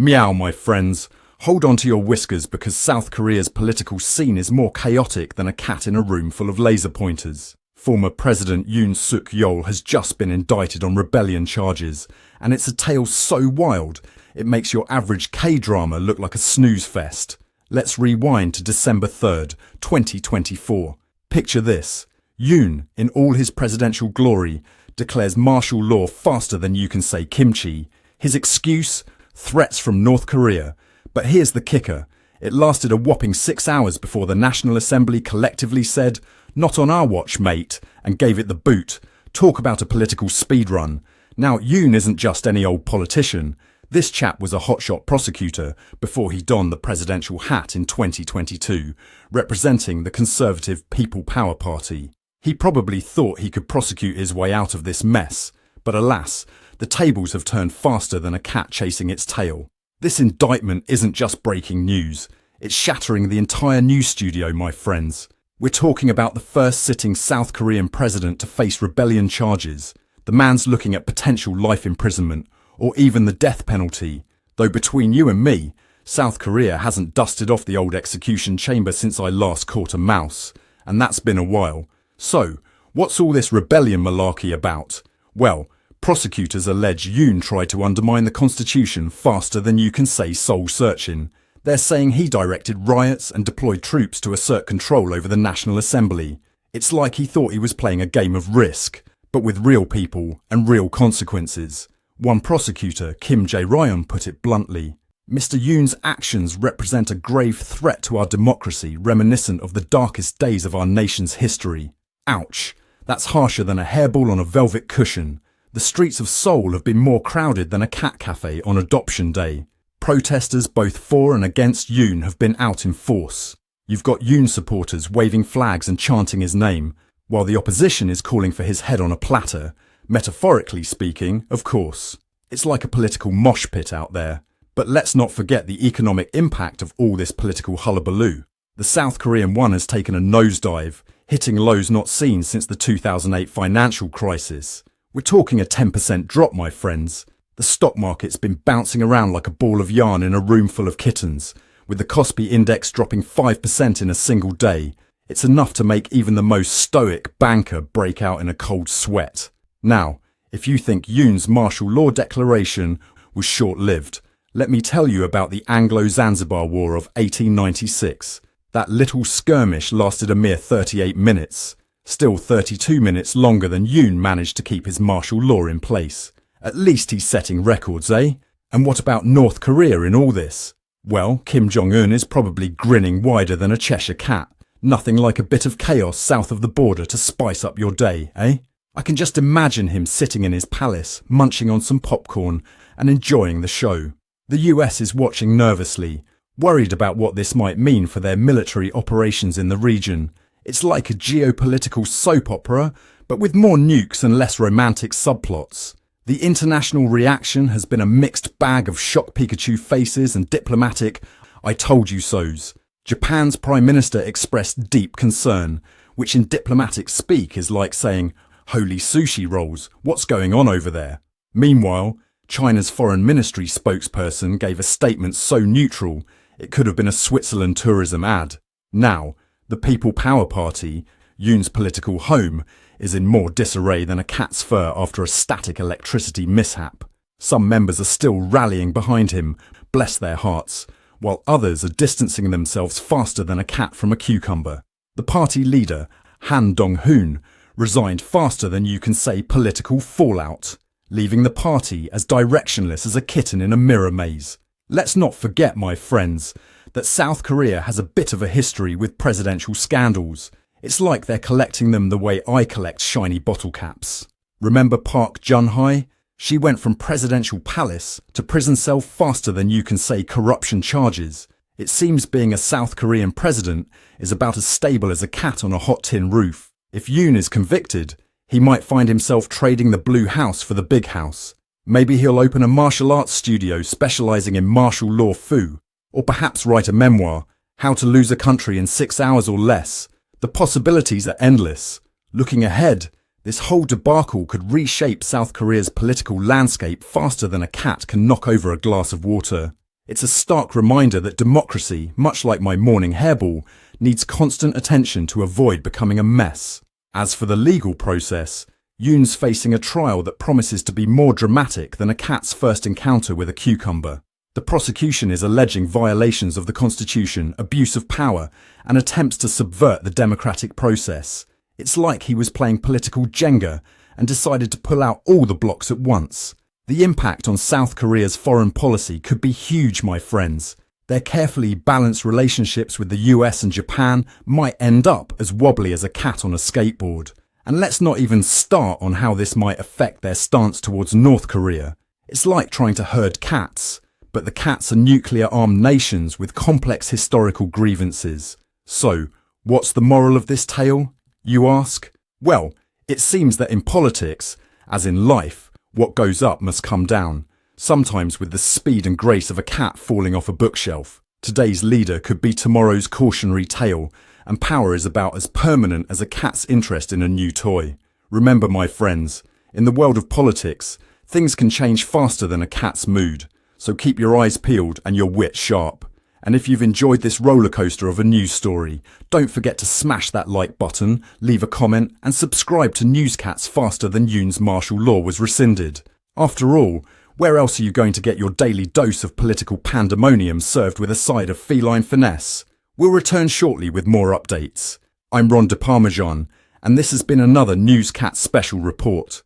Meow, my friends. Hold on to your whiskers because South Korea's political scene is more chaotic than a cat in a room full of laser pointers. Former President Yoon Suk Yeol has just been indicted on rebellion charges, and it's a tale so wild it makes your average K-drama look like a snooze fest. Let's rewind to December 3rd, 2024. Picture this. Yoon, in all his presidential glory, declares martial law faster than you can say kimchi. His excuse? Threats from North Korea. But here's the kicker. It lasted a whopping 6 hours before the National Assembly collectively said, "Not on our watch, mate," and gave it the boot. Talk about a political speedrun. Now, Yoon isn't just any old politician. This chap was a hotshot prosecutor before he donned the presidential hat in 2022, representing the Conservative People Power Party. He probably thought he could prosecute his way out of this mess, but alas, the tables have turned faster than a cat chasing its tail. This indictment isn't just breaking news, it's shattering the entire news studio, my friends. We're talking about the first sitting South Korean president to face rebellion charges. The man's looking at potential life imprisonment, or even the death penalty. Though between you and me, South Korea hasn't dusted off the old execution chamber since I last caught a mouse, and that's been a while. So, what's all this rebellion malarkey about? Well, prosecutors allege Yoon tried to undermine the constitution faster than you can say soul-searching. They're saying he directed riots and deployed troops to assert control over the National Assembly. It's like he thought he was playing a game of Risk, but with real people and real consequences. One prosecutor, Kim Jae-ryan, put it bluntly. Mr. Yoon's actions represent a grave threat to our democracy reminiscent of the darkest days of our nation's history. Ouch, that's harsher than a hairball on a velvet cushion. The streets of Seoul have been more crowded than a cat cafe on adoption day. Protesters both for and against Yoon have been out in force. You've got Yoon supporters waving flags and chanting his name, while the opposition is calling for his head on a platter. Metaphorically speaking, of course. It's like a political mosh pit out there. But let's not forget the economic impact of all this political hullabaloo. The South Korean won has taken a nosedive, hitting lows not seen since the 2008 financial crisis. We're talking a 10% drop, my friends. The stock market's been bouncing around like a ball of yarn in a room full of kittens, with the Kospi index dropping 5% in a single day. It's enough to make even the most stoic banker break out in a cold sweat. Now, if you think Yoon's martial law declaration was short-lived, let me tell you about the Anglo-Zanzibar War of 1896. That little skirmish lasted a mere 38 minutes. Still 32 minutes longer than Yoon managed to keep his martial law in place. At least he's setting records, eh? And what about North Korea in all this? Well, Kim Jong-un is probably grinning wider than a Cheshire cat. Nothing like a bit of chaos south of the border to spice up your day, eh? I can just imagine him sitting in his palace, munching on some popcorn and enjoying the show. The US is watching nervously, worried about what this might mean for their military operations in the region. It's like a geopolitical soap opera, but with more nukes and less romantic subplots. The international reaction has been a mixed bag of shock Pikachu faces and diplomatic "I told you so's." Japan's Prime Minister expressed deep concern, which in diplomatic speak is like saying, "Holy sushi rolls, what's going on over there?" Meanwhile, China's Foreign Ministry spokesperson gave a statement so neutral it could have been a Switzerland tourism ad. Now, the People Power Party, Yoon's political home, is in more disarray than a cat's fur after a static electricity mishap. Some members are still rallying behind him, bless their hearts, while others are distancing themselves faster than a cat from a cucumber. The party leader, Han Dong-hoon, resigned faster than you can say political fallout, leaving the party as directionless as a kitten in a mirror maze. Let's not forget, my friends, that South Korea has a bit of a history with presidential scandals. It's like they're collecting them the way I collect shiny bottle caps. Remember Park Geun-hye? She went from presidential palace to prison cell faster than you can say corruption charges. It seems being a South Korean president is about as stable as a cat on a hot tin roof. If Yoon is convicted, he might find himself trading the blue house for the big house. Maybe he'll open a martial arts studio specializing in martial law fu, or perhaps write a memoir, How to Lose a Country in 6 Hours or Less. The possibilities are endless. Looking ahead, this whole debacle could reshape South Korea's political landscape faster than a cat can knock over a glass of water. It's a stark reminder that democracy, much like my morning hairball, needs constant attention to avoid becoming a mess. As for the legal process, Yoon's facing a trial that promises to be more dramatic than a cat's first encounter with a cucumber. The prosecution is alleging violations of the Constitution, abuse of power, and attempts to subvert the democratic process. It's like he was playing political Jenga and decided to pull out all the blocks at once. The impact on South Korea's foreign policy could be huge, my friends. Their carefully balanced relationships with the US and Japan might end up as wobbly as a cat on a skateboard. And let's not even start on how this might affect their stance towards North Korea. It's like trying to herd cats, but the cats are nuclear-armed nations with complex historical grievances. So, what's the moral of this tale, you ask? Well, it seems that in politics, as in life, what goes up must come down, sometimes with the speed and grace of a cat falling off a bookshelf. Today's leader could be tomorrow's cautionary tale, and power is about as permanent as a cat's interest in a new toy. Remember, my friends, in the world of politics, things can change faster than a cat's mood, so keep your eyes peeled and your wit sharp. And if you've enjoyed this rollercoaster of a news story, don't forget to smash that like button, leave a comment, and subscribe to Newscats faster than Yoon's martial law was rescinded. After all, where else are you going to get your daily dose of political pandemonium served with a side of feline finesse? We'll return shortly with more updates. I'm Ron de Parmesan, and this has been another Newscats special report.